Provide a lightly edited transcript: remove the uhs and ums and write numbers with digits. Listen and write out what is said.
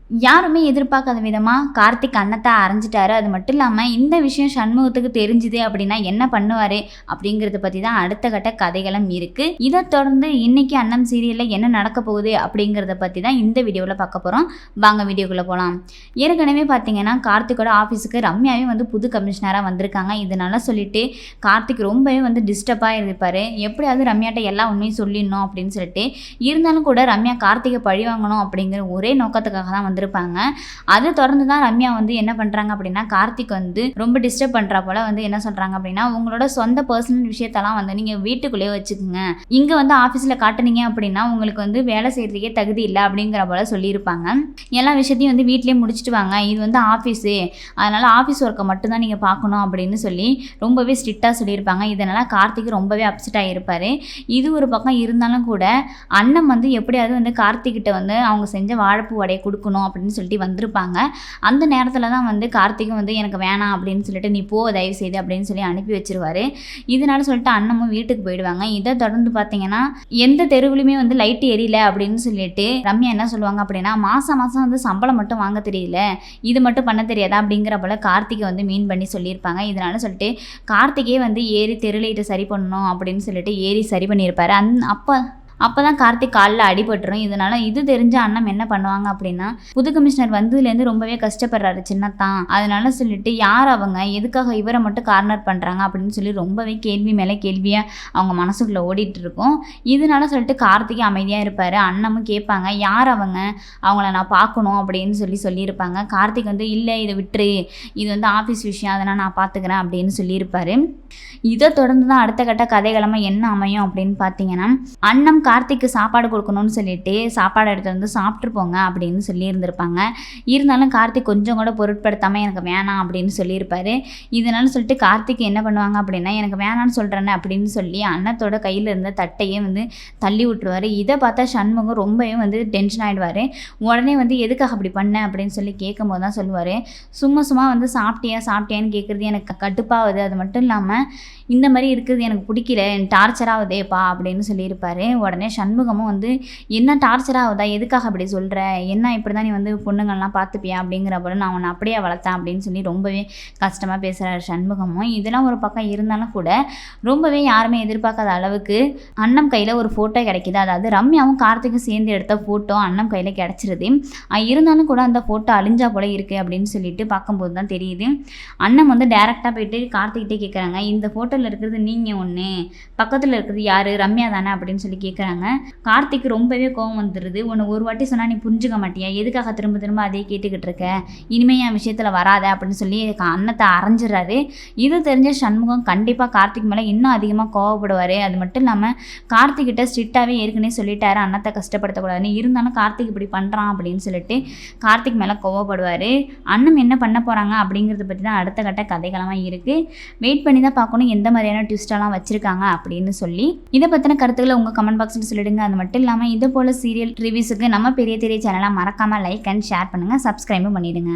யாருமே எதிர்பார்க்காத விதமாக கார்த்திக் அன்னத்தை அரைஞ்சிட்டாரு. அது மட்டும் இல்லாமல் இந்த விஷயம் சண்முகத்துக்கு தெரிஞ்சுது அப்படின்னா என்ன பண்ணுவார் அப்படிங்கிறத பற்றி தான் அடுத்த கட்ட கதைகளும் இருக்குது. இதை தொடர்ந்து இன்னைக்கு அன்னம் சீரியலில் என்ன நடக்க போகுது அப்படிங்கிறத பற்றி தான் இந்த வீடியோவில் பார்க்க போகிறோம். வாங்க வீடியோக்குள்ளே போகலாம். ஏற்கனவே பார்த்தீங்கன்னா கார்த்திக்கோட ஆஃபீஸுக்கு ரம்யாவே வந்து புது கமிஷனராக வந்திருக்காங்க. இதனால சொல்லிட்டு கார்த்திக் ரொம்பவே வந்து டிஸ்டர்பாக இருப்பார். எப்படியாவது ரம்யாட்ட எல்லா உண்மையும் சொல்லிடணும் அப்படின்னு சொல்லிட்டு, இருந்தாலும் கூட ரம்யா கார்த்திகை பழி வாங்கணும் அப்படிங்கிற ஒரே நோக்கத்துக்காக தான் வந்திருப்பாங்க. அது தொடர்ந்து தான் ரம்யா வந்து என்ன பண்ணுறாங்க அப்படின்னா, கார்த்திக் வந்து ரொம்ப டிஸ்டர்ப் பண்ணுறா போல் வந்து என்ன சொல்கிறாங்க அப்படின்னா, உங்களோட சொந்த பர்சனல் விஷயத்தெல்லாம் வந்து நீங்கள் வீட்டுக்குள்ளேயே வச்சுக்கோங்க, இங்கே வந்து ஆஃபீஸில் காட்டுனீங்க அப்படின்னா உங்களுக்கு வந்து வேலை செய்கிறதுக்கே தகுதி இல்லை அப்படிங்கிற போல் சொல்லியிருப்பாங்க. எல்லா விஷயத்தையும் வந்து வீட்டிலே முடிச்சுட்டு வாங்க, இது வந்து ஆஃபீஸு, அதனால் ஆஃபீஸ் ஒர்க்கை மட்டும்தான் நீங்கள் பார்க்கணும் அப்படின்னு சொல்லி ரொம்பவே ஸ்ட்ரிக்டாக சொல்லியிருப்பாங்க. இதனால் கார்த்திக் ரொம்பவே அப்செட் ஆகியிருப்பார். இது ஒரு பக்கம் இருந்தாலும் கூட அண்ணன் வந்து எப்படியாவது வந்து கார்த்திக்கிட்ட வந்து அவங்க செஞ்ச வாழைப்பூ வடையை கொடுக்கணும் அப்படின்னு சொல்லிட்டு வந்திருப்பாங்க. அந்த நேரத்தில் தான் வந்து கார்த்திக்கும் வந்து எனக்கு வேணாம் அப்படின்னு சொல்லிட்டு நீ போ தயவு செய்து அப்படின்னு சொல்லி அனுப்பி வச்சிருவாரு. இதனால சொல்லிட்டு அண்ணமும் வீட்டுக்கு போயிடுவாங்க. இதை தொடர்ந்து பார்த்தீங்கன்னா எந்த தெருவுலையுமே வந்து லைட் எரியல அப்படின்னு சொல்லிட்டு ரம்யா என்ன சொல்லுவாங்க அப்படின்னா, மாதம் வந்து சம்பளம் மட்டும் வாங்க தெரியல, இது மட்டும் பண்ண தெரியாதா அப்படிங்கிற போல கார்த்திகை வந்து மீன் பண்ணி சொல்லியிருப்பாங்க. இதனால சொல்லிட்டு கார்த்திகே வந்து ஏறி தெரு லைட்டை சரி பண்ணணும் அப்படின்னு சொல்லிட்டு ஏறி சரி பண்ணியிருப்பாரு. அப்போ தான் கார்த்திக் காலில் அடிபட்டுரும். இதனால் இது தெரிஞ்ச அண்ணன் என்ன பண்ணுவாங்க அப்படின்னா, புது கமிஷனர் வந்ததுலேருந்து ரொம்பவே கஷ்டப்படுறாரு சின்னத்தான், அதனால சொல்லிட்டு யார் அவங்க, எதுக்காக இவரை மட்டும் கார்னர் பண்ணுறாங்க அப்படின்னு சொல்லி ரொம்பவே கேள்வி மேலே கேள்வியாக அவங்க மனசுக்குள்ளே ஓடிட்டு இருக்கும். இதனால சொல்லிட்டு கார்த்திக் அமைதியாக இருப்பார். அண்ணமும் கேட்பாங்க யார் அவங்க, அவங்கள நான் பார்க்கணும் அப்படின்னு சொல்லியிருப்பாங்க. கார்த்திக் வந்து இல்லை இதை விட்டுரு, இது வந்து ஆஃபீஸ் விஷயம், அதனால் நான் பார்த்துக்கிறேன் அப்படின்னு சொல்லியிருப்பார். இதை தொடர்ந்து தான் அடுத்த கட்ட கதைக்கிழமை என்ன அமையும் அப்படின்னு பார்த்தீங்கன்னா, அண்ணன் கார்த்திக்கு சாப்பாடு கொடுக்கணும்னு சொல்லிட்டு சாப்பாடு எடுத்து வந்து சாப்பிட்டு போங்க அப்படின்னு சொல்லியிருந்திருப்பாங்க. இருந்தாலும் கார்த்திக் கொஞ்சம் கூட பொருட்படுத்தாமல் எனக்கு வேணாம் அப்படின்னு சொல்லியிருப்பாரு. இதனால சொல்லிட்டு கார்த்திக் என்ன பண்ணுவாங்க அப்படின்னா, எனக்கு வேணான்னு சொல்கிறேன்னு அப்படின்னு சொல்லி அண்ணத்தோட கையில் இருந்த தட்டையே வந்து தள்ளி விட்டுருவார். இதை பார்த்தா சண்முகம் ரொம்பவே வந்து டென்ஷன் ஆகிடுவார். உடனே வந்து எதுக்காக அப்படி பண்ண அப்படின்னு சொல்லி கேட்கும் போது தான் சொல்லுவார், சும்மா வந்து சாப்பிட்டியான்னு கேட்குறது எனக்கு கடுப்பாகுது, அது மட்டும் இல்லாமல் இந்த மாதிரி இருக்கிறது எனக்கு பிடிக்கல, டார்ச்சர் ஆகுதேப்பா அப்படின்னு சொல்லியிருப்பார். உடனே சண்முகமும் வந்து என்ன டார்ச்சர் ஆகுதா, எதுக்காக அப்படி சொல்கிற, என்ன இப்படி தான் நீ வந்து பொண்ணுங்கள்லாம் பார்த்துப்பியா அப்படிங்கிற போல நான் அவனை அப்படியே வளர்த்தேன் அப்படின்னு சொல்லி ரொம்பவே கஷ்டமாக பேசுகிறார் சண்முகமும். இதெல்லாம் ஒரு பக்கம் இருந்தாலும் கூட ரொம்பவே யாருமே எதிர்பார்க்காத அளவுக்கு அண்ணன் கையில் ஒரு ஃபோட்டோ கிடைக்கிது. அதாவது ரம்யாவும் கார்த்திக்கும் சேர்ந்து எடுத்த ஃபோட்டோ அண்ணன் கையில் கிடச்சிருது. இருந்தாலும் கூட அந்த ஃபோட்டோ அழிஞ்சா போல இருக்குது அப்படின்னு சொல்லிட்டு பார்க்கும்போது தான் தெரியுது. அண்ணன் வந்து டேரெக்டாக போயிட்டு கார்த்திக்கிட்டே கேட்குறாங்க, இந்த ஃபோட்டோவில் இருக்கிறது நீங்கள் ஒன்று, பக்கத்தில் இருக்கிறது யார், ரம்யா தானே அப்படின்னு சொல்லி கேட்குறாங்க. கார்த்திக் ரொம்பவே கோவம் வந்துடுது. உன்னை ஒரு வாட்டி சொன்னால் நீ புரிஞ்சுக்க மாட்டியா, எதுக்காக திரும்ப அதே கேட்டுக்கிட்டு இருக்க, இனிமேல் என் விஷயத்தில் வராத அப்படின்னு சொல்லி அன்னத்தை அரைஞ்சிடறாரு. இது தெரிஞ்ச சண்முகம் கண்டிப்பாக கார்த்திக் மேலே இன்னும் அதிகமாக கோவப்படுவார். அது மட்டும் இல்லாமல் கார்த்திக்கிட்ட ஸ்ட்ரிக்டாகவே ஏற்கனவே சொல்லிட்டாரு அன்னத்தை கஷ்டப்படுத்தக்கூடாதுன்னு. இருந்தாலும் கார்த்திக் இப்படி பண்ணுறான் அப்படின்னு சொல்லிட்டு கார்த்திக் மேலே கோவப்படுவார். அண்ணன் என்ன பண்ண போகிறாங்க அப்படிங்கிறத பற்றி தான் அடுத்த கட்ட கதைகளமாக இருக்குது. வெயிட் பண்ணி தான் பார்க்கணும் எந்த மாதிரியான ட்விஸ்டெல்லாம் வச்சுருக்காங்க அப்படின்னு சொல்லி. இதை பற்றின கருத்துக்களை உங்கள் கமெண்ட் பாக்ஸில் சொல்லிடுங்க. அது மட்டும் இல்லாமல் இது போல் சீரியல் ரிவ்யூஸுக்கு நம்ம பெரிய சேனலை மறக்காமல் லைக் அண்ட் ஷேர் பண்ணுங்கள், சப்ஸ்கிரைபும் பண்ணிவிடுங்க.